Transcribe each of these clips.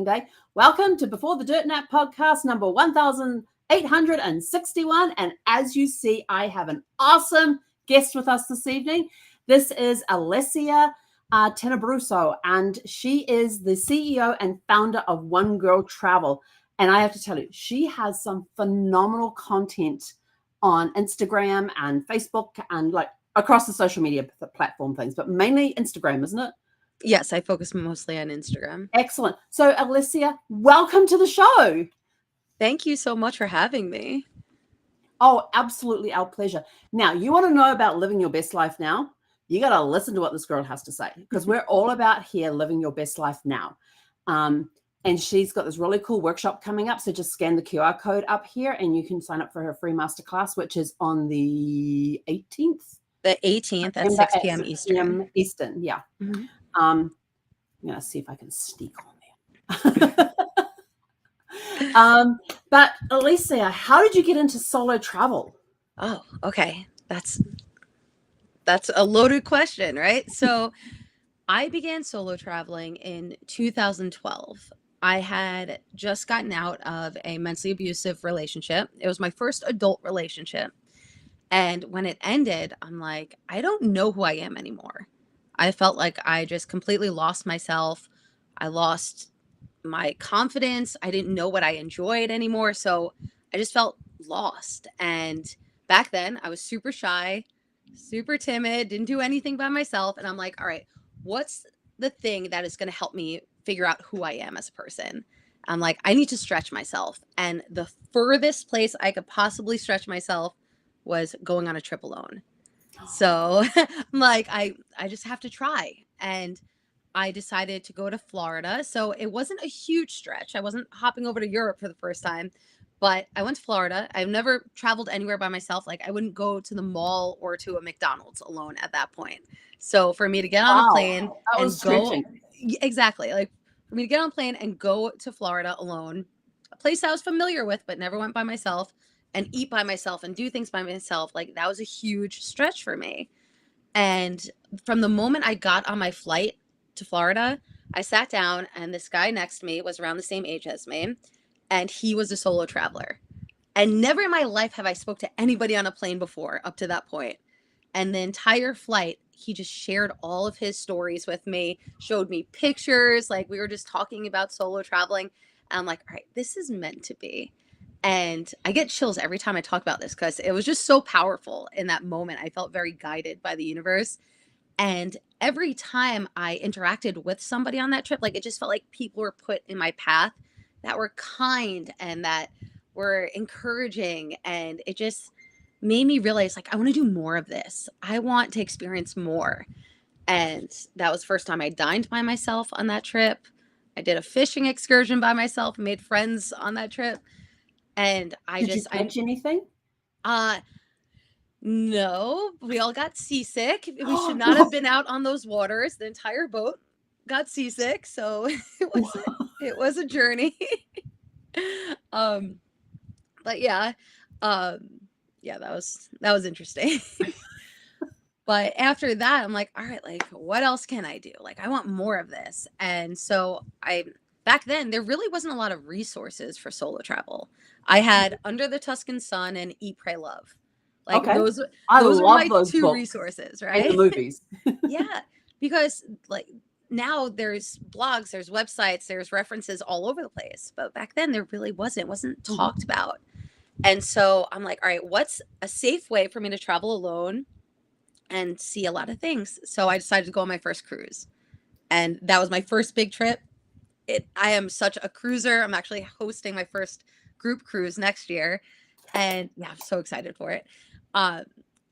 Day. Welcome to Before the Dirt Nap podcast number 1861. And as you see, I have an awesome guest with us this evening. This is Alessia Tenebruso, and she is the CEO and founder of One Girl Travel. And I have to tell you, she has some phenomenal content on Instagram and Facebook and like across the social media platform things, but mainly Instagram, isn't it? Yes, I focus mostly on Instagram. Excellent. So, Alessia, welcome to the show. Thank you so much for having me. Oh, absolutely our pleasure. Now, you want to know about living your best life now? You got to listen to what this girl has to say because we're all about here living your best life now. And she's got this really cool workshop coming up. So just scan the QR code up here and you can sign up for her free masterclass, which is on the 18th. The 18th at 6 p.m. Eastern. Eastern, yeah. Mm-hmm. I'm going to see if I can sneak on there. But Alessia, how did you get into solo travel? Oh, okay. That's a loaded question, right? So I began solo traveling in 2012. I had just gotten out of a mentally abusive relationship. It was my first adult relationship. And when it ended, I'm like, I don't know who I am anymore. I felt like I just completely lost myself. I lost my confidence. I didn't know what I enjoyed anymore. So I just felt lost. And back then I was super shy, super timid, didn't do anything by myself. And I'm like, all right, what's the thing that is going to help me figure out who I am as a person? I'm like, I need to stretch myself. And the furthest place I could possibly stretch myself was going on a trip alone. So I'm like, I just have to try. And I decided to go to Florida. So it wasn't a huge stretch. I wasn't hopping over to Europe for the first time, but I went to Florida. I've never traveled anywhere by myself. Like I wouldn't go to the mall or to a McDonald's alone at that point. So for me to get on a plane and go, exactly, like for me to get on a plane and go to Florida alone, a place I was familiar with, but never went by myself, and eat by myself and do things by myself, like that was a huge stretch for me. And from the moment I got on my flight to Florida, I sat down and this guy next to me was around the same age as me, and he was a solo traveler. And never in my life have I spoke to anybody on a plane before up to that point. And the entire flight, he just shared all of his stories with me, showed me pictures, like we were just talking about solo traveling. And I'm like, all right, this is meant to be. And I get chills every time I talk about this because it was just so powerful in that moment. I felt very guided by the universe. And every time I interacted with somebody on that trip, like it just felt like people were put in my path that were kind and that were encouraging. And it just made me realize, like, I want to do more of this. I want to experience more. And that was the first time I dined by myself on that trip. I did a fishing excursion by myself, made friends on that trip. And Did you catch anything? No, we all got seasick. We should not have been out on those waters. The entire boat got seasick, so it was a journey. But yeah, yeah, that was interesting. But after that, I'm like, all right, like, what else can I do? Like, I want more of this. And so back then, there really wasn't a lot of resources for solo travel. I had Under the Tuscan Sun and Eat, Pray, Love. Like those are my two resources, right? And the movies. Yeah, because like now there's blogs, there's websites, there's references all over the place. But back then there really wasn't talked about. And so I'm like, all right, what's a safe way for me to travel alone and see a lot of things? So I decided to go on my first cruise. And that was my first big trip. I am such a cruiser. I'm actually hosting my first group cruise next year. And yeah, I'm so excited for it.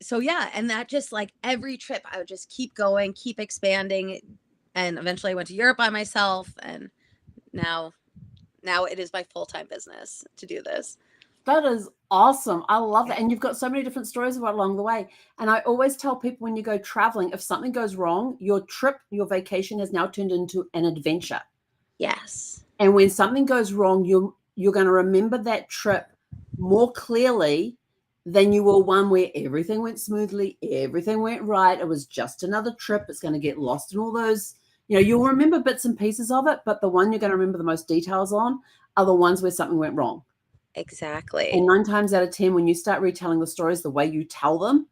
So yeah, and that just like every trip I would just keep going, keep expanding. And eventually I went to Europe by myself. And now it is my full-time business to do this. That is awesome. I love that. And you've got so many different stories along the way. And I always tell people when you go traveling, if something goes wrong, your trip, your vacation has now turned into an adventure. Yes. And when something goes wrong, you're going to remember that trip more clearly than you will one where everything went smoothly, everything went right. It was just another trip. It's going to get lost in all those, You'll remember bits and pieces of it, but the one you're going to remember the most details on are the ones where something went wrong. Exactly. And 9 times out of 10, when you start retelling the stories, the way you tell them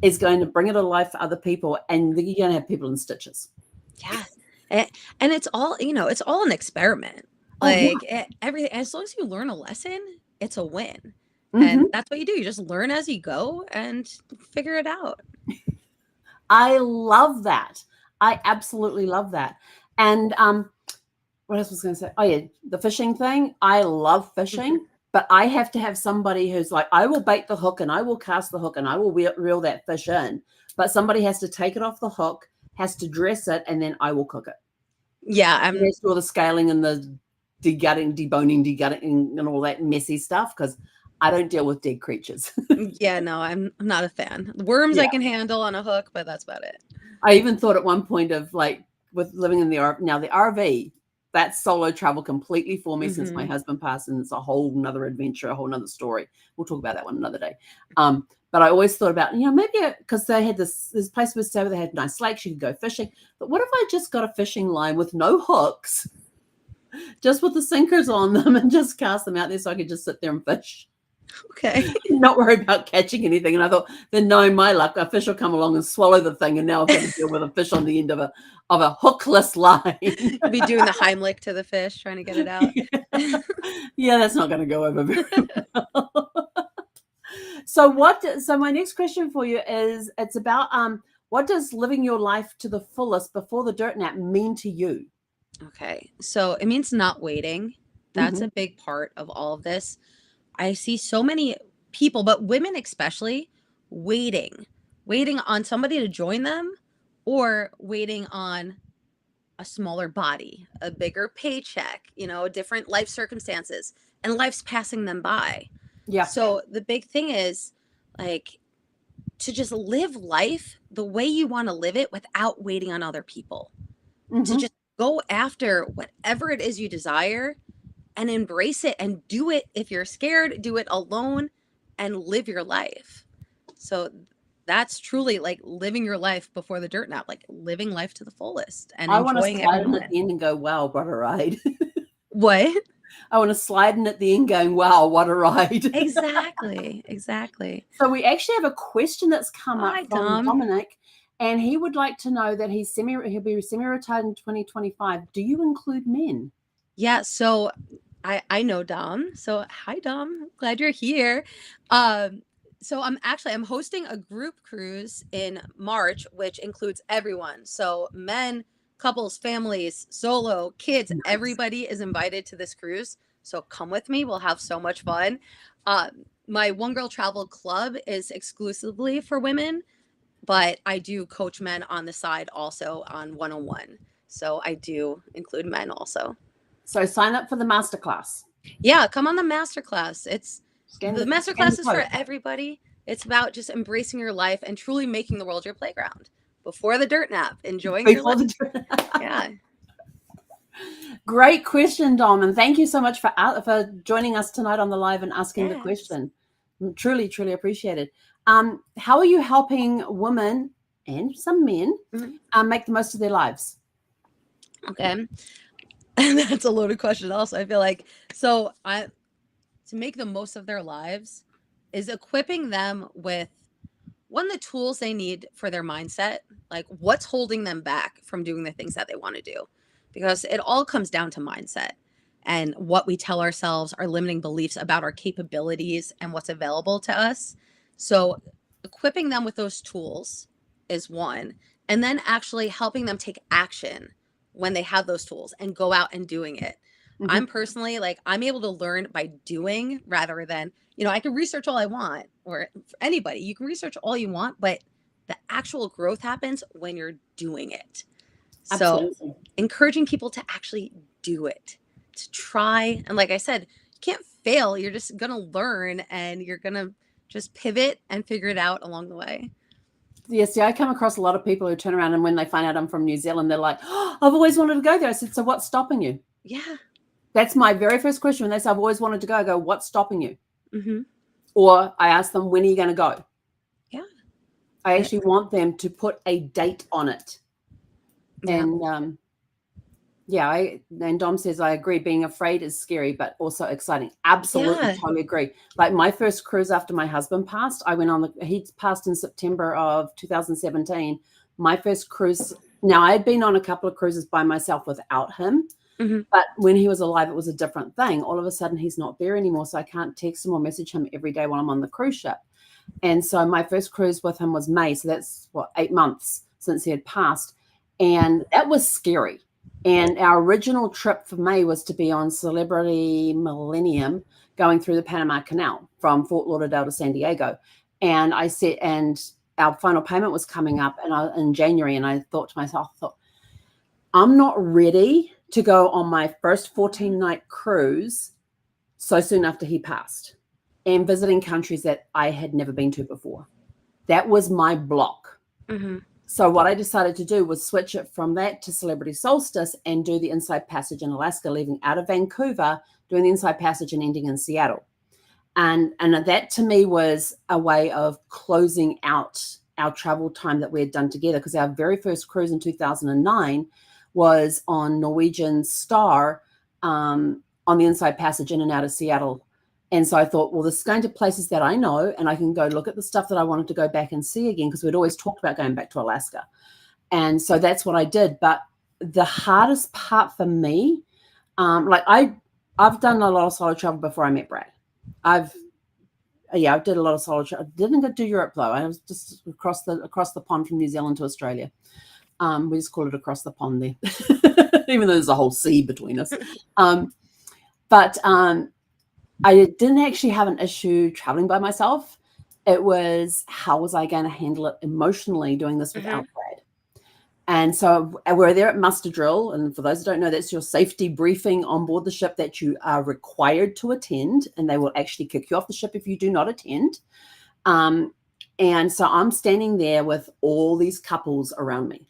is going to bring it to life for other people, and you're going to have people in stitches. Yeah. And it's all, it's all an experiment. Oh, yeah. Like everything, as long as you learn a lesson, it's a win. Mm-hmm. And that's what you do. You just learn as you go and figure it out. I love that. I absolutely love that. And what else was I going to say? Oh, yeah, the fishing thing. I love fishing, but I have to have somebody who's like, I will bait the hook and I will cast the hook and I will reel that fish in. But somebody has to take it off the hook, has to dress it, and then I will cook it. Yeah. There's all the scaling and the degutting, and all that messy stuff, because I don't deal with dead creatures. Yeah, no, I'm not a fan. Worms I can handle on a hook, but that's about it. I even thought at one point of, like, with living in the RV, that's solo travel completely for me since my husband passed, and it's a whole nother adventure, a whole nother story. We'll talk about that one another day. But I always thought about, maybe because they had this place we stayed where they had nice lakes, you could go fishing. But what if I just got a fishing line with no hooks, just with the sinkers on them, and just cast them out there so I could just sit there and fish? Okay. Not worry about catching anything. And I thought, then knowing my luck, a fish will come along and swallow the thing, and now I've got to deal with a fish on the end of a hookless line. You'll be doing the Heimlich to the fish, trying to get it out. Yeah, that's not going to go over very well. So my next question for you is, it's about what does living your life to the fullest before the dirt nap mean to you? Okay. So it means not waiting. That's a big part of all of this. I see so many people, but women especially, waiting on somebody to join them, or waiting on a smaller body, a bigger paycheck, different life circumstances, and life's passing them by. Yeah. So the big thing is, like, to just live life the way you want to live it without waiting on other people. To just go after whatever it is you desire and embrace it, and do it. If you're scared, do it alone and live your life. So that's truly like living your life before the dirt nap, like living life to the fullest and I want to enjoying slide every in at moment. the end and go, wow, what a ride. What? I want to slide in at the end going, wow, what a ride. Exactly. So we actually have a question that's come Hi, up from Dom. Dominic, and he would like to know that he'll be semi-retired in 2025. Do you include men? Yeah, so I know Dom. So hi, Dom. Glad you're here. So I'm hosting a group cruise in March, which includes everyone. So men, couples, families, solo, kids, Nice. everybody is invited to this cruise. So come with me. We'll have so much fun. My One Girl Travel Club is exclusively for women, but I do coach men on the side also on 101. So I do include men also. So sign up for the masterclass. Yeah, come on the masterclass. The masterclass is for code. everybody. It's about just embracing your life and truly making the world your playground. Before the dirt nap, enjoying your life. Yeah. Great question, Dom, and thank you so much for joining us tonight on the live and asking the question. Truly, truly appreciated. How are you helping women and some men make the most of their lives? Okay. And that's a loaded question also. I feel like to make the most of their lives is equipping them with the tools they need for their mindset, like what's holding them back from doing the things that they want to do. Because it all comes down to mindset and what we tell ourselves, our limiting beliefs about our capabilities and what's available to us. So equipping them with those tools is one, and then actually helping them take action when they have those tools and go out and doing it. I'm personally I'm able to learn by doing rather than, I can research all I want, or for anybody, you can research all you want, but the actual growth happens when you're doing it. Absolutely. So encouraging people to actually do it, to try. And like I said, you can't fail. You're just going to learn, and you're going to just pivot and figure it out along the way. Yeah, see, I come across a lot of people who turn around, and when they find out I'm from New Zealand, they're like, oh, I've always wanted to go there. I said, so what's stopping you? Yeah. That's my very first question. When they say, I've always wanted to go, I go, what's stopping you? Or I ask them, when are you going to go? Yeah. I actually want them to put a date on it. Yeah. And Yeah, and Dom says, I agree. Being afraid is scary, but also exciting. Absolutely, Yeah. totally agree. Like my first cruise after my husband passed, I went on he passed in September of 2017. My first cruise, now I had been on a couple of cruises by myself without him, Hmm. but when he was alive, it was a different thing. All of a sudden, he's not there anymore. So I can't text him or message him every day while I'm on the cruise ship. And so my first cruise with him was May. So that's what, 8 months since he had passed. And that was scary. And our original trip for May was to be on Celebrity Millennium going through the Panama Canal from Fort Lauderdale to San Diego. And I said, and our final payment was coming up in January. And I thought to myself, I'm not ready to go on my first 14-night cruise so soon after he passed and visiting countries that I had never been to before. That was my block. Hmm. So what I decided to do was switch it from that to Celebrity Solstice and do the Inside Passage in Alaska, leaving out of Vancouver, doing the Inside Passage and ending in Seattle. And that to me was a way of closing out our travel time that we had done together, because our very first cruise in 2009 was on Norwegian Star, on the Inside Passage in and out of Seattle. And so I thought, well, this is going to places that I know, and I can go look at the stuff that I wanted to go back and see again, because we'd always talked about going back to Alaska. And so that's what I did. But the hardest part for me, I've done a lot of solo travel before I met Brad. I did a lot of solo travel. I didn't do Europe though. I was just across the pond from New Zealand to Australia. We just call it across the pond there, even though there's a whole sea between us. But I didn't actually have an issue traveling by myself. It was, how was I going to handle it emotionally doing this Hmm. without Brad? And so we're there at muster drill. And for those who don't know, that's your safety briefing on board the ship that you are required to attend. And they will actually kick you off the ship if you do not attend. Um, and so I'm standing there with all these couples around me.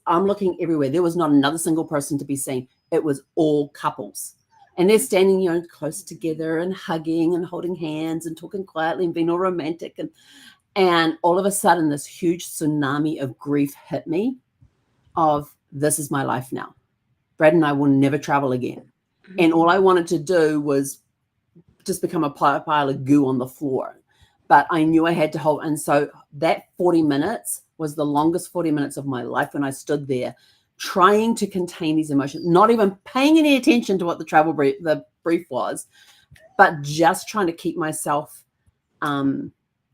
I'm looking everywhere. There was not another single person to be seen. It was all couples. And they're standing, close together and hugging and holding hands and talking quietly and being all romantic. And all of a sudden, this huge tsunami of grief hit me of, this is my life now. Brad and I will never travel again. Hmm. And all I wanted to do was just become a pile of goo on the floor. But I knew I had to hold. And so that 40 minutes was the longest 40 minutes of my life, when I stood there trying to contain these emotions, not even paying any attention to what the brief was, but just trying to keep myself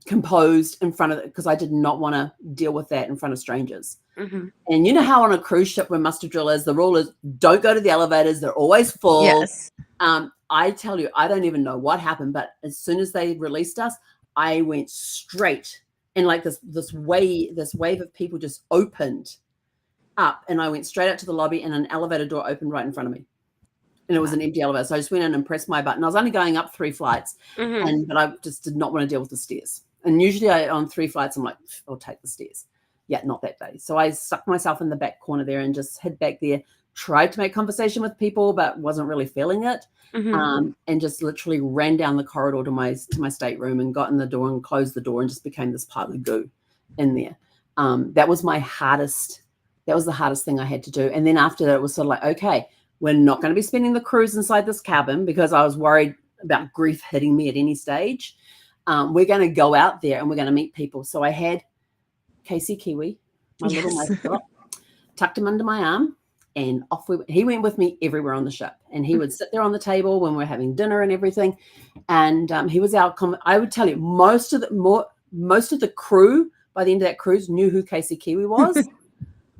composed in front of it, because I did not want to deal with that in front of strangers. Hmm. And you know how on a cruise ship where muster drill is, the rule is don't go to the elevators. They're always full. Yes. I tell you, I don't even know what happened, but as soon as they released us, I went straight, and like this wave of people just opened up, and I went straight out to the lobby, and an elevator door opened right in front of me. And it was an empty elevator. So I just went in and pressed my button. I was only going up 3 flights, Hmm. but I just did not want to deal with the stairs. And usually on 3 flights, I'm like, I'll take the stairs. Yeah, not that day. So I stuck myself in the back corner there and just hid back there, tried to make conversation with people, but wasn't really feeling it. Hmm. And just literally ran down the corridor to my stateroom and got in the door and closed the door and just became this pile of goo in there. That was my hardest. That was the hardest thing I had to do. And then after that, it was sort of like, okay, we're not going to be spending the cruise inside this cabin, because I was worried about grief hitting me at any stage. We're going to go out there and we're going to meet people. So I had Casey Kiwi, my little Yes. mascot, tucked him under my arm, and off we went. He went with me everywhere on the ship, and he would sit there on the table when we're having dinner and everything. And he was our. I would tell you, most of the crew by the end of that cruise knew who Casey Kiwi was.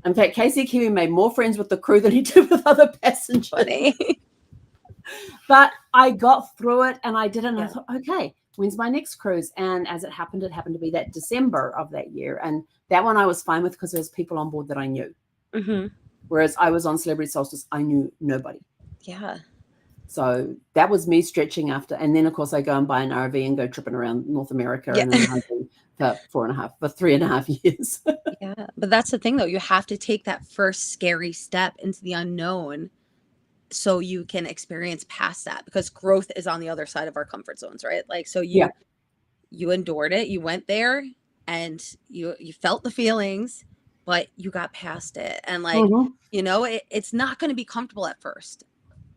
In fact, Casey Kiwi made more friends with the crew than he did with other passengers. Funny. But I got through it, and I did it, and I Yeah. thought, okay, when's my next cruise? And as it happened to be that December of that year. And that one I was fine with, because there was people on board that I knew. Hmm. Whereas I was on Celebrity Solstice, I knew nobody. Yeah. So that was me stretching after. And then, of course, I go and buy an RV and go tripping around North America Yeah. in an RV for 3.5 years. Yeah. But that's the thing, though. You have to take that first scary step into the unknown so you can experience past that, because growth is on the other side of our comfort zones, right? Like, so Yeah. you endured it, you went there, and you felt the feelings, but you got past it. And like, Mhm. it's not going to be comfortable at first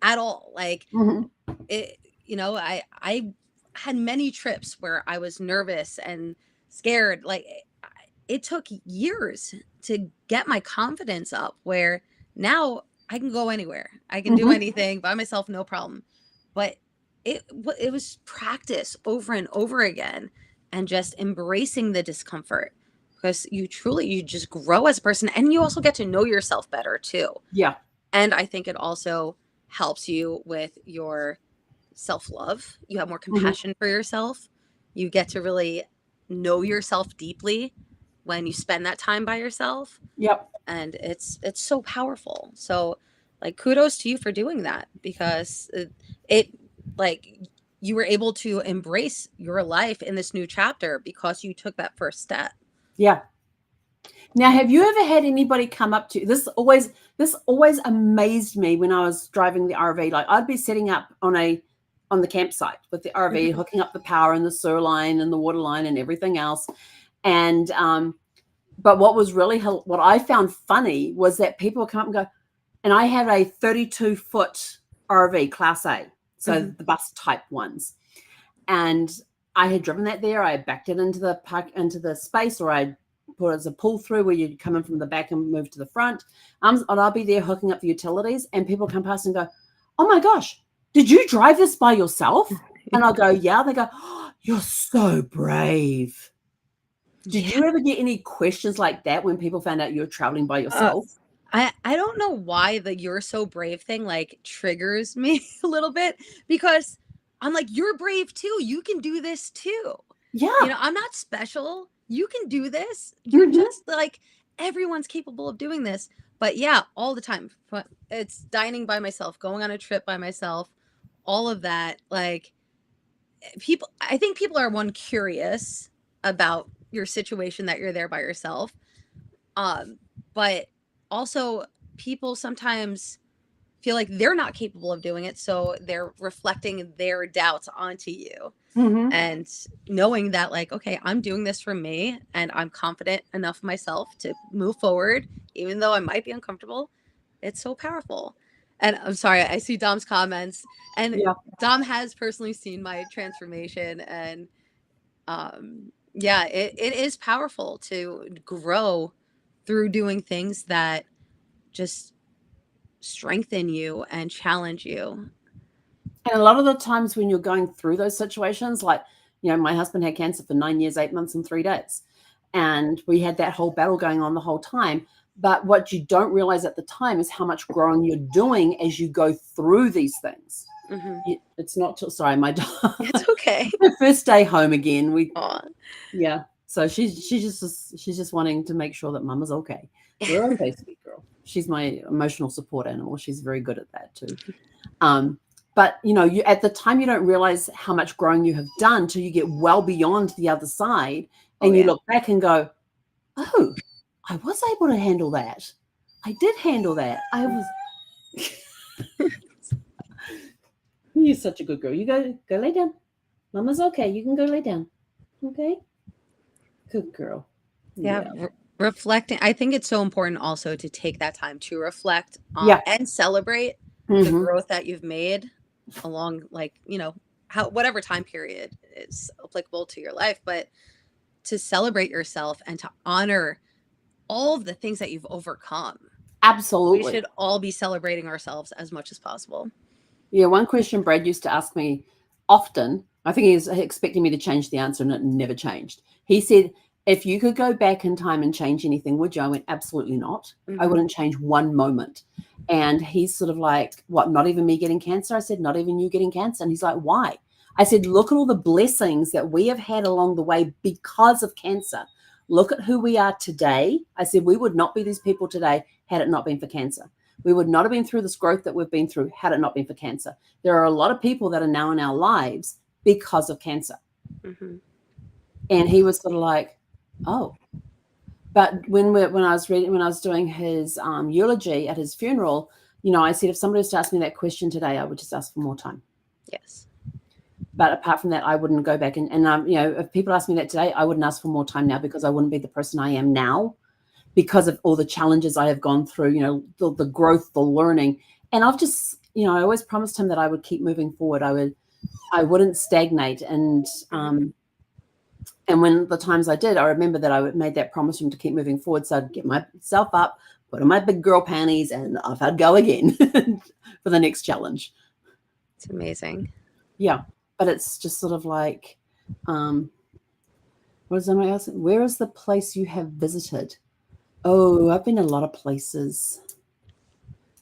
at all. Like Mhm. it, I had many trips where I was nervous and scared. Like it took years to get my confidence up where now I can go anywhere. I can do Mhm. anything by myself, no problem. But it was practice over and over again and just embracing the discomfort because you just grow as a person and you also get to know yourself better too. Yeah. And I think it also helps you with your self-love. You have more Mhm. compassion for yourself. You get to really know yourself deeply when you spend that time by yourself, Yep. and it's so powerful. So like kudos to you for doing that because it like you were able to embrace your life in this new chapter because you took that first step. Yeah. Now, have you ever had anybody come up to you? This always amazed me when I was driving the RV. Like I'd be setting up on the campsite with the RV, Mhm. hooking up the power and the sewer line and the water line and everything else. And but what I found funny was that people would come up and go, and I have a 32-foot RV Class A, so Mhm. the bus type ones, and I had driven that there. I had backed it into the park, into the space, or I put it as a pull through where you come in from the back and move to the front. And I'll be there hooking up the utilities, and people come past and go, "Oh my gosh, did you drive this by yourself?" And I'll go, "Yeah." They go, "Oh, you're so brave." Did Yeah. you ever get any questions like that when people found out you're traveling by Uh, yourself? I don't know why the "you're so brave" thing, like, triggers me a little bit because I'm like, "You're brave too, you can do this too." Yeah. I'm not special, you can do this, you're Mhm. just like everyone's capable of doing this. But yeah, all the time, but it's dining by myself, going on a trip by myself, all of that, like, I think people are, one, curious about your situation that you're there by yourself, um, but also people sometimes feel like they're not capable of doing it, so they're reflecting their doubts onto you. Mhm. And knowing that, like, okay, I'm doing this for me and I'm confident enough myself to move forward, even though I might be uncomfortable, it's so powerful. And I'm sorry, I see Dom's comments, and Yeah. Dom has personally seen my transformation. And yeah, it is powerful to grow through doing things that just strengthen you and challenge you. And a lot of the times when you're going through those situations, like, my husband had cancer for 9 years, 8 months, and 3 days. And we had that whole battle going on the whole time. But what you don't realize at the time is how much growing you're doing as you go through these things. Hmm. It's not till, sorry, my dog, It's okay. her first day home again. Aw. Yeah. So she's just wanting to make sure that mama's okay. We're okay, sweet girl. She's my emotional support animal. She's very good at that too. Um, but you at the time you don't realize how much growing you have done till you get well beyond the other side, Oh and you yeah. look back and go, "Oh, I was able to handle that. I did handle that. I was." You're such a good girl. You go lay down. Mama's okay. You can go lay down. Okay, good girl. Yeah, Yeah. reflecting. I think it's so important also to take that time to reflect Yeah. and celebrate the Hmm. growth that you've made along, like, how whatever time period is applicable to your life, but to celebrate yourself and to honor all of the things that you've overcome. We Absolutely. should all be celebrating ourselves as much as possible. Yeah, one question Brad used to ask me often, I think he was expecting me to change the answer and it never changed. He said, "If you could go back in time and change anything, would you?" I went, "Absolutely not. I Hmm. wouldn't change one moment." And he's sort of like, "What, not even me getting cancer?" I said, "Not even you getting cancer." And he's like, "Why?" I said, "Look at all the blessings that we have had along the way because of cancer. Look at who we are today." I said, "We would not be these people today had it not been for cancer. We would not have been through this growth that we've been through had it not been for cancer. There are a lot of people that are now in our lives because of cancer." Hmm. And he was sort of like, "Oh." But when I was doing his eulogy at his funeral, I said, if somebody was to ask me that question today, I would just ask for more time. Yes. But apart from that, I wouldn't go back and if people ask me that today, I wouldn't ask for more time now because I wouldn't be the person I am now. because of all the challenges I have gone through, the growth, the learning. And I've just, I always promised him that I would keep moving forward. I wouldn't stagnate. And when the times I did, I remember that I made that promise to him to keep moving forward. So I'd get myself up, put on my big girl panties, and off I'd go again for the next challenge. It's amazing. Yeah. But it's just sort of like, what is somebody else? Where is the place you have visited? Oh, I've been a lot of places.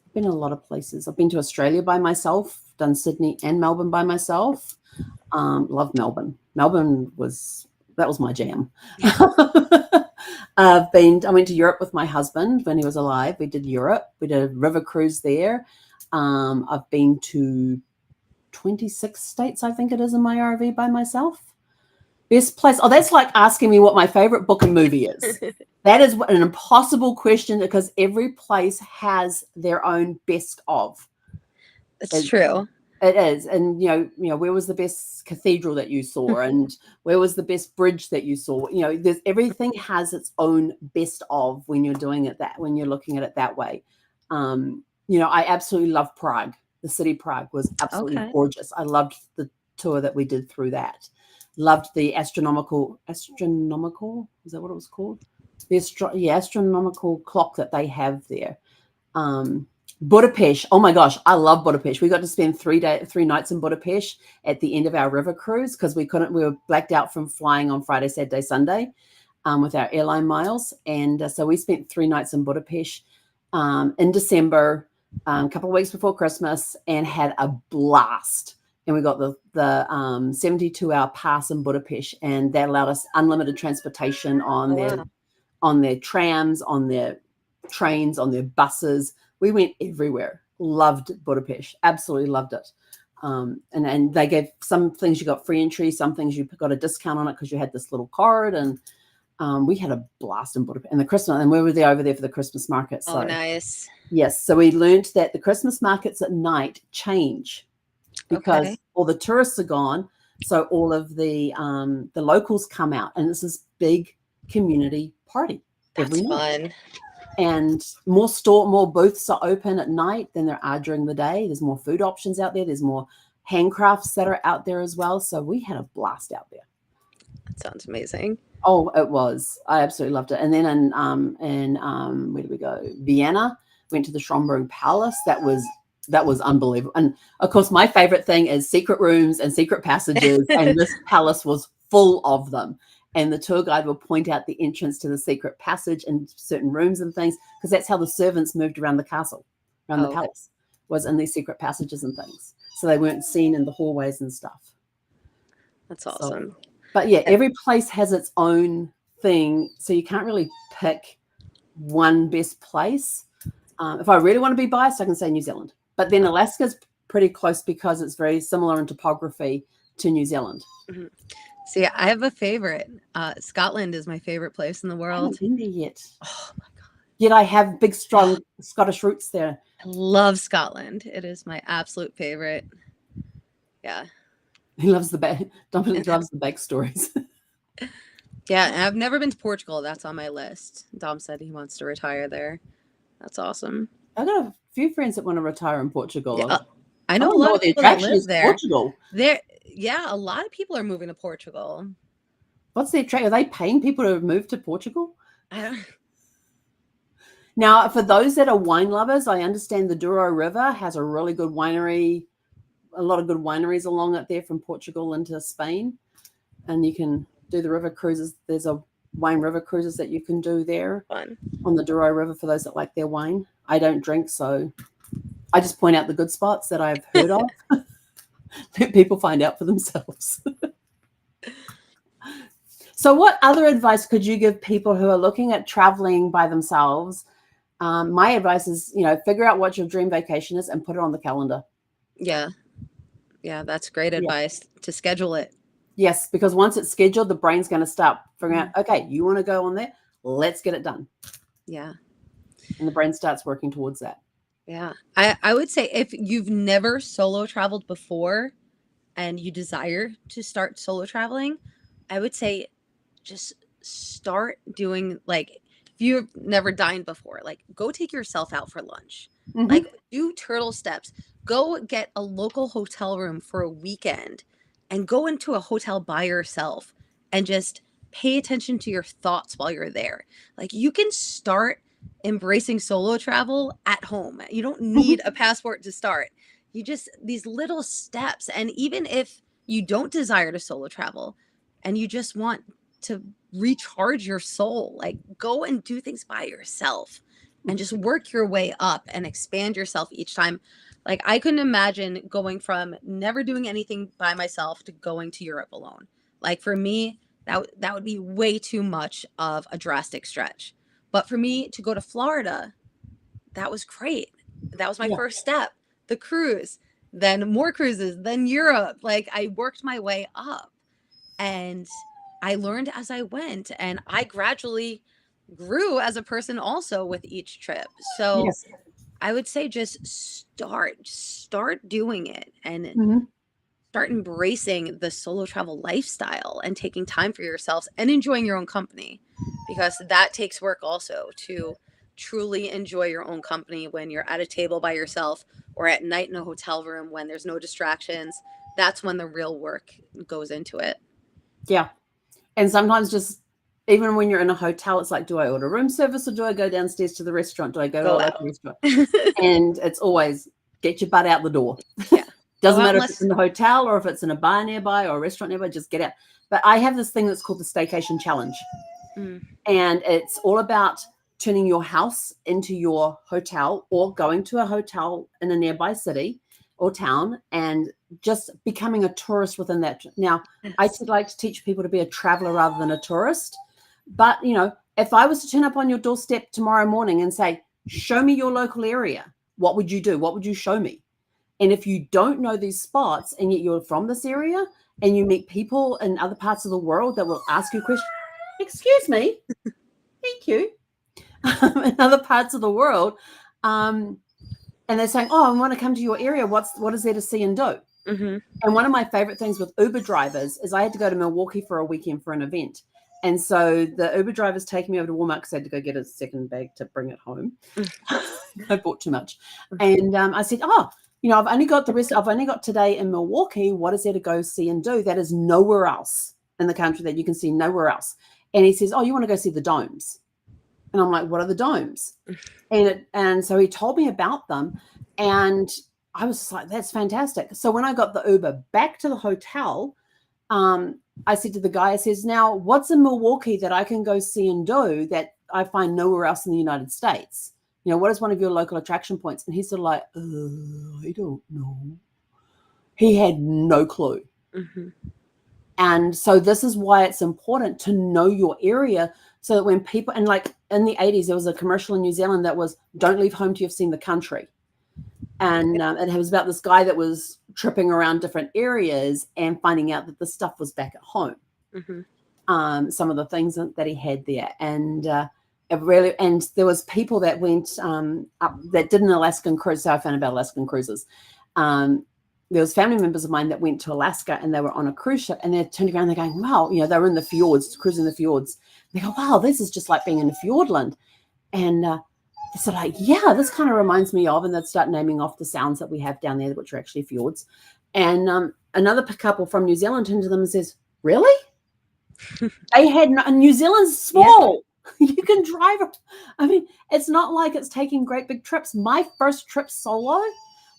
I've been a lot of places. I've been to Australia by myself, done Sydney and Melbourne by myself. Love Melbourne. That was my jam. I went to Europe with my husband when he was alive. We did Europe. We did a river cruise there. I've been to 26 states, I think it is, in my RV by myself. Best place. Oh, that's like asking me what my favorite book and movie is. That is an impossible question because every place has their own best of. It's true. It is. And, where was the best cathedral that you saw? And where was the best bridge that you saw? Everything has its own best of when you're doing it when you're looking at it that way. I absolutely love Prague. The city Prague was absolutely gorgeous. I loved the tour that we did through that. Loved the astronomical, is that what it was called? The astronomical clock that they have there. Budapest. Oh my gosh, I love Budapest. We got to spend 3 nights in Budapest at the end of our river cruise because we were blacked out from flying on Friday, Saturday, Sunday with our airline miles. And so we spent 3 nights in Budapest in December, a couple of weeks before Christmas, and had a blast. And we got the 72-hour pass in Budapest, and that allowed us unlimited transportation on their trams, on their trains, on their buses. We went everywhere. Loved Budapest. Absolutely loved it. And they gave some things you got free entry, some things you got a discount on it because you had this little card. And we had a blast in Budapest. And we were over there for the Christmas market. So, nice. Yes. So we learned that the Christmas markets at night change because all the tourists are gone. So all of the locals come out, and it's this big community party every night. Fun. And more booths are open at night than there are during the day. There's more food options out there. There's more handcrafts that are out there as well. So we had a blast out there. That sounds amazing. Oh, it was. I absolutely loved it. And then in where did we go? Vienna. Went to the Schönbrunn Palace. That was unbelievable. And of course, my favorite thing is secret rooms and secret passages. And this palace was full of them. And the tour guide will point out the entrance to the secret passage and certain rooms and things, because that's how the servants moved around the castle, around the palace, was in these secret passages and things. So they weren't seen in the hallways and stuff. That's awesome. But yeah, every place has its own thing. So you can't really pick one best place. If I really want to be biased, I can say New Zealand. But then Alaska's pretty close because it's very similar in topography to New Zealand. Mm-hmm. See, I have a favorite. Scotland is my favorite place in the world. I haven't been there yet. Oh my God. Yet I have big, strong Scottish roots there. I love Scotland. It is my absolute favorite. Yeah. Dominic loves the backstories. Yeah, and I've never been to Portugal. That's on my list. Dom said he wants to retire there. That's awesome. I've got a few friends that want to retire in Portugal. Yeah, I know a lot of people that live there. Portugal. Yeah, a lot of people are moving to Portugal. What's the attraction? Are they paying people to move to Portugal? I don't. Now, for those that are wine lovers, I understand the Douro River has a really good winery, a lot of good wineries along it there from Portugal into Spain. And you can do the river cruises. There's a wine river cruises that you can do there. Fun. On the Douro River for those that like their wine. I don't drink, so I just point out the good spots that I've heard of. Let people find out for themselves. So what other advice could you give people who are looking at traveling by themselves? My advice is, figure out what your dream vacation is and put it on the calendar. Yeah. Yeah, that's great advice to schedule it. Yes, because once it's scheduled, the brain's going to start figuring out, okay, you want to go on there? Let's get it done. Yeah. And the brain starts working towards that. Yeah. I would say if you've never solo traveled before and you desire to start solo traveling, I would say just start doing, you've never dined before, like go take yourself out for lunch. Hmm. Like do turtle steps. Go get a local hotel room for a weekend and go into a hotel by yourself and just pay attention to your thoughts while you're there. Like you can start embracing solo travel at home. You don't need a passport to start. You just these little steps, and even if you don't desire to solo travel and you just want to recharge your soul, like go and do things by yourself and just work your way up and expand yourself each time. Like I couldn't imagine going from never doing anything by myself to going to Europe alone. Like for me, that would be way too much of a drastic stretch. But for me to go to Florida, that was great. That was my Yeah. first step. The cruise, then more cruises, then Europe. Like I worked my way up and I learned as I went, and I gradually grew as a person also with each trip. So Yes. I would say just start doing it and Hmm. start embracing the solo travel lifestyle and taking time for yourselves and enjoying your own company, because that takes work also to truly enjoy your own company when you're at a table by yourself or at night in a hotel room when there's no distractions. That's when the real work goes into it. Yeah. And sometimes just even when you're in a hotel, it's like, do I order room service or do I go downstairs to the restaurant? Do I go to a Go local out. restaurant? And it's always get your butt out the door. Yeah. Go Doesn't out matter if it's unless in the hotel or if it's in a bar nearby or a restaurant nearby, just get out. But I have this thing that's called the staycation challenge. mm, And it's all about turning your house into your hotel or going to a hotel in a nearby city or town and just becoming a tourist within that. Now, I yes. like to teach people to be a traveler rather than a tourist. But, if I was to turn up on your doorstep tomorrow morning and say, show me your local area, what would you do? What would you show me? And if you don't know these spots and yet you're from this area and you meet people in other parts of the world that will ask you questions, excuse me, thank you, in other parts of the world, um, and they're saying, oh, I want to come to your area. What is there to see and do? Mm-hmm. And one of my favorite things with Uber drivers is I had to go to Milwaukee for a weekend for an event. And so the Uber driver's taking me over to Walmart because I had to go get a second bag to bring it home. I bought too much. And I said, oh, I've only got today in Milwaukee. What is there to go see and do that is nowhere else in the country that you can see nowhere else? And he says, oh, you want to go see the domes? And I'm like, what are the domes? And so he told me about them. And I was just like, that's fantastic. So when I got the Uber back to the hotel, I said to the guy, I says, now what's in Milwaukee that I can go see and do that I find nowhere else in the United States? What is one of your local attraction points? And he's sort of like, I don't know. He had no clue. Mm-hmm. And so this is why it's important to know your area so that when people, and like in the 80s, there was a commercial in New Zealand that was, don't leave home till you've seen the country. And it was about this guy that was tripping around different areas and finding out that the stuff was back at home. Mm-hmm. Some of the things that he had there. And and there was people that went up that did an Alaskan cruise. So I found about Alaskan cruises. There was family members of mine that went to Alaska and they were on a cruise ship and they're turning around and they're going, wow, they were in the fjords, cruising the fjords. They go, wow, this is just like being in a fjordland. And they're sort of like, yeah, this kind of reminds me of, and they'd start naming off the sounds that we have down there, which are actually fjords. And another couple from New Zealand turned to them and says, really? They had New Zealand's small. Yeah. You can drive. I mean, it's not like it's taking great big trips. My first trip solo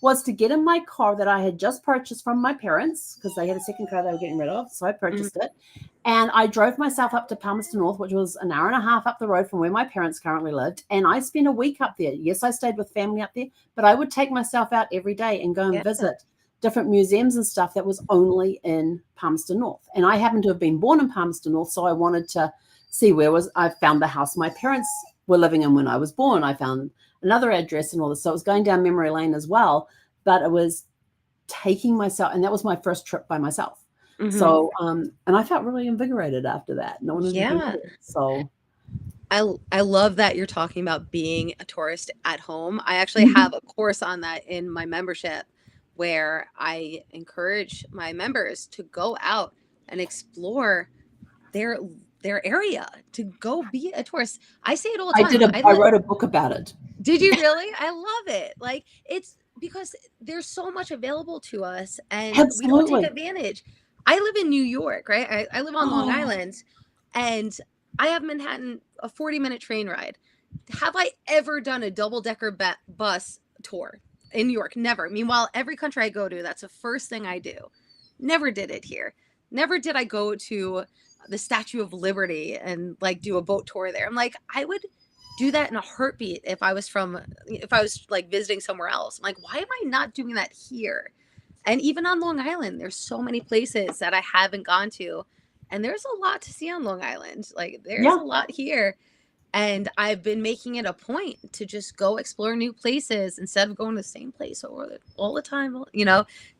was to get in my car that I had just purchased from my parents because they had a second car they were getting rid of. So I purchased it. And I drove myself up to Palmerston North, which was an hour and a half up the road from where my parents currently lived. And I spent a week up there. Yes, I stayed with family up there, but I would take myself out every day and go and visit different museums and stuff that was only in Palmerston North. And I happened to have been born in Palmerston North, so I wanted to see I found the house my parents were living in when I was born. I found another address and all this. So it was going down memory lane as well, but it was taking myself, and that was my first trip by myself. Mm-hmm. So, and I felt really invigorated after that. No one had been there. So I love that you're talking about being a tourist at home. I actually have a course on that in my membership where I encourage my members to go out and explore their their area to go be a tourist. I say it all the time. I wrote a book about it. Did you really? I love it. Like, it's because there's so much available to us and we don't take Absolutely. advantage. I live in New York, right? I live on Long Oh, Island, and I have Manhattan, a 40-minute train ride. Have I ever done a double-decker bus tour in New York? Never. Meanwhile, every country I go to, that's the first thing I do. Never did it here. Never did I go to the Statue of Liberty and like do a boat tour there. I'm like, I would do that in a heartbeat if I was like visiting somewhere else. I'm like, why am I not doing that here? And even on Long Island, there's so many places that I haven't gone to. And there's a lot to see on Long Island. Like, there's yeah. a lot here. And I've been making it a point to just go explore new places instead of going to the same place all the time.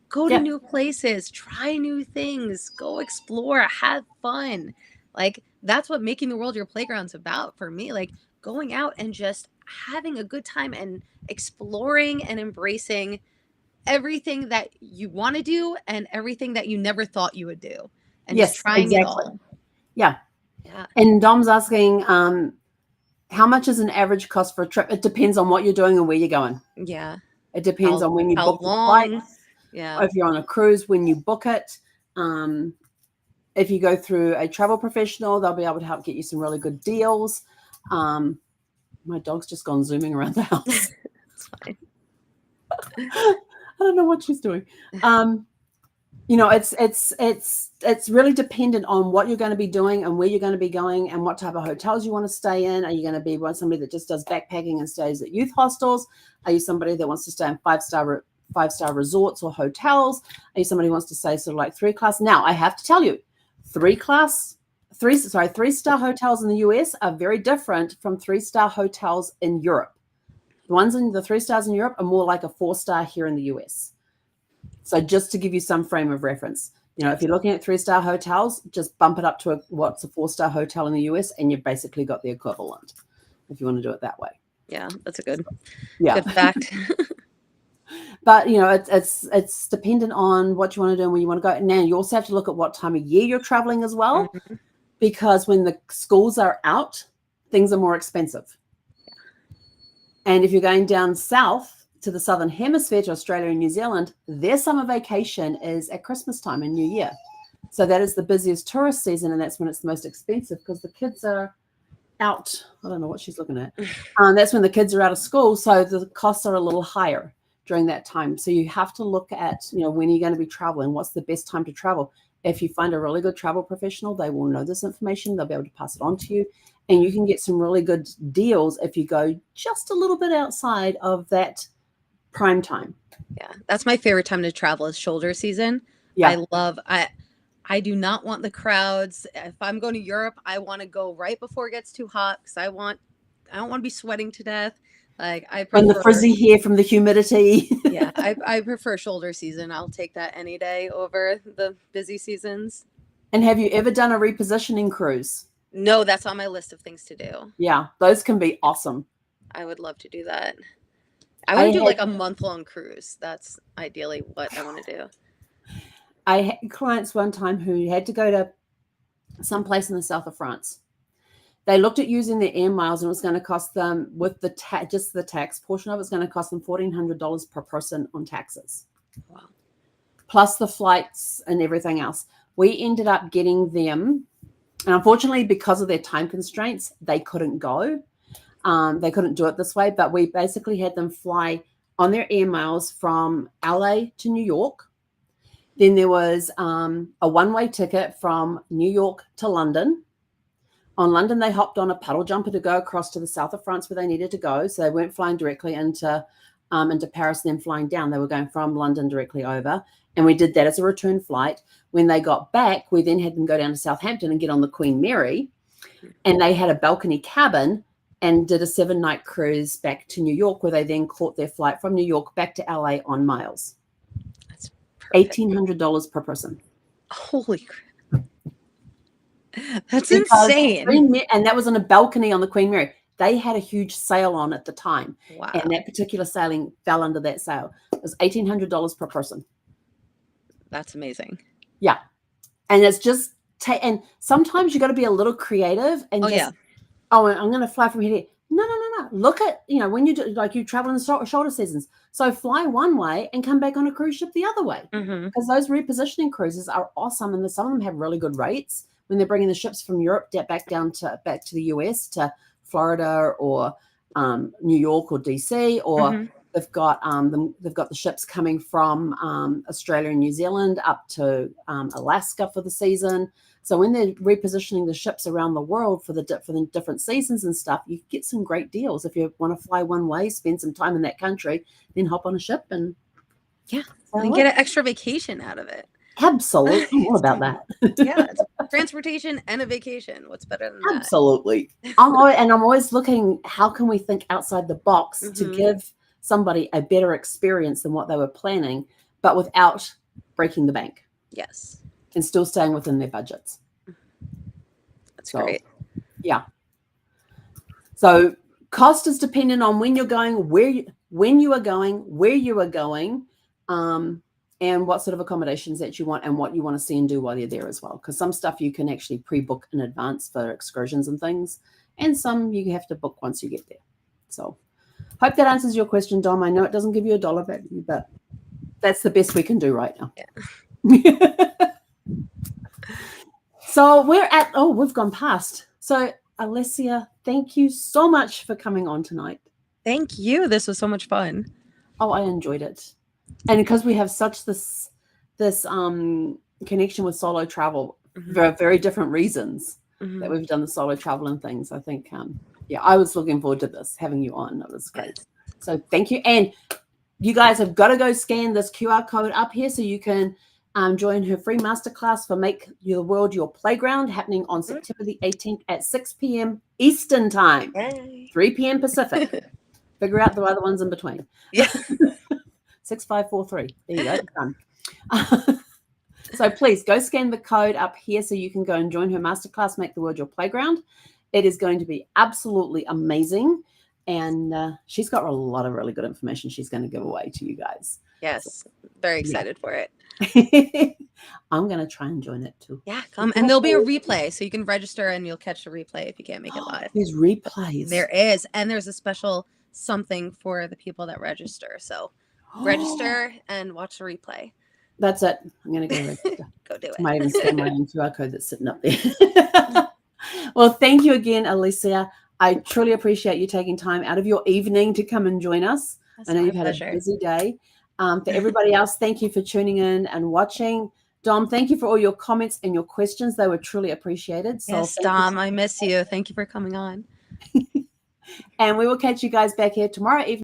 Go to new places, try new things, go explore, have fun. Like, that's what making the world your playground's about for me. Like, going out and just having a good time and exploring and embracing everything that you want to do and everything that you never thought you would do, and just trying it all. Yeah. Yeah. And Dom's asking, how much is an average cost for a trip? It depends on what you're doing and where you're going. Yeah. It depends on when you book the flight. Yeah. If you're on a cruise, when you book it. If you go through a travel professional, they'll be able to help get you some really good deals. My dog's just gone zooming around the house. It's fine. I don't know what she's doing. It's really dependent on what you're going to be doing and where you're going to be going and what type of hotels you want to stay in. Are you going to be somebody that just does backpacking and stays at youth hostels? Are you somebody that wants to stay in five-star resorts or hotels? Are you somebody who wants to stay sort of like 3-class? Now, I have to tell you, 3-star hotels in the US are very different from 3-star hotels in Europe. The ones in the 3 stars in Europe are more like a 4-star here in the US. So just to give you some frame of reference, if you're looking at 3-star hotels, just bump it up to what's a 4-star hotel in the US, and you've basically got the equivalent if you want to do it that way. Yeah, that's a good fact. But it's dependent on what you want to do and where you want to go. Now you also have to look at what time of year you're traveling as well, because when the schools are out, things are more expensive. And if you're going down south to the southern hemisphere, to Australia and New Zealand, their summer vacation is at Christmas time and New Year. So that is the busiest tourist season, and that's when it's the most expensive because the kids are out. I don't know what she's looking at. That's when the kids are out of school, so the costs are a little higher during that time. So you have to look at, when you're going to be traveling, what's the best time to travel. If you find a really good travel professional, they will know this information. They'll be able to pass it on to you. And you can get some really good deals if you go just a little bit outside of that prime time. Yeah, that's my favorite time to travel is shoulder season. Yeah. I do not want the crowds. If I'm going to Europe, I want to go right before it gets too hot because I don't want to be sweating to death. Like, I prefer, and the frizzy hair from the humidity. Yeah, I prefer shoulder season. I'll take that any day over the busy seasons. And have you ever done a repositioning cruise? No, that's on my list of things to do. Yeah, those can be awesome. I would love to do that. I want to do like a month-long cruise. That's ideally what I want to do. I had clients one time who had to go to some place in the south of France. They looked at using their air miles, and it was going to cost them, with the just the tax portion of it, was going to cost them $1,400 per person on taxes. Wow. Plus the flights and everything else. We ended up getting them, and unfortunately, because of their time constraints, they couldn't go. They couldn't do it this way, but we basically had them fly on their air miles from LA to New York. Then there was a one-way ticket from New York to London. On London, they hopped on a puddle jumper to go across to the south of France where they needed to go. So they weren't flying directly into Paris and then flying down. They were going from London directly over. And we did that as a return flight. When they got back, we then had them go down to Southampton and get on the Queen Mary. And they had a balcony cabin and did a 7-night cruise back to New York, where they then caught their flight from New York back to LA on miles. That's perfect. $1,800 per person. Holy crap. That's insane. And that was on a balcony on the Queen Mary. They had a huge sail on at the time. Wow. And that particular sailing fell under that sail. It was $1,800 per person. That's amazing. Yeah. And it's just And sometimes you got to be a little creative and just, oh, I'm going to fly from here. No. Look at, when you do, like you travel in the shoulder seasons. So fly one way and come back on a cruise ship the other way. Because those repositioning cruises are awesome. And some of them have really good rates when they're bringing the ships from Europe back to the US, to Florida or New York or DC, or they've got the ships coming from Australia and New Zealand up to Alaska for the season. So when they're repositioning the ships around the world for the different seasons and stuff, you get some great deals. If you want to fly one way, spend some time in that country, then hop on a ship and get an extra vacation out of it. Absolutely. I'm all about that. It's transportation and a vacation. What's better than that? Absolutely. I'm always looking, how can we think outside the box to give somebody a better experience than what they were planning, but without breaking the bank. Yes. And still staying within their budgets. That's great. Yeah. So cost is dependent on when you're going, when you are going, where you are going, and what sort of accommodations that you want and what you want to see and do while you're there as well. Because some stuff you can actually pre-book in advance for excursions and things, and some you have to book once you get there. So hope that answers your question, Dom. I know it doesn't give you $1 value, but that's the best we can do right now. Yeah. So we've gone past. So Alessia, thank you so much for coming on tonight. Thank you. This was so much fun. Oh, I enjoyed it. And because we have such this connection with solo travel for very different reasons that we've done the solo travel and things, I think, I was looking forward to this, having you on. It was great. Yes. So thank you. And you guys have got to go scan this QR code up here so you can join her free masterclass for Make Your World Your Playground, happening on September the 18th at 6 p.m. Eastern Time, 3 p.m. Pacific. Figure out the other ones in between. Yeah. 6543. There you go. Done. So please go scan the code up here so you can go and join her masterclass, Make the World Your Playground. It is going to be absolutely amazing. And she's got a lot of really good information she's going to give away to you guys. Yes. Very excited for it. I'm going to try and join it too. Yeah, come. And there'll be a replay, so you can register and you'll catch the replay if you can't make it live. There's replays. There is. And there's a special something for the people that register. So register and watch the replay. That's it. I'm going to go register. Go do it. I might even scan my own QR code that's sitting up there. Well, thank you again, Alessia. I truly appreciate you taking time out of your evening to come and join us. I know you've had a busy day. For everybody else, thank you for tuning in and watching. Dom, thank you for all your comments and your questions. They were truly appreciated. So yes, Dom, I miss you. Thank you for coming on. And we will catch you guys back here tomorrow evening.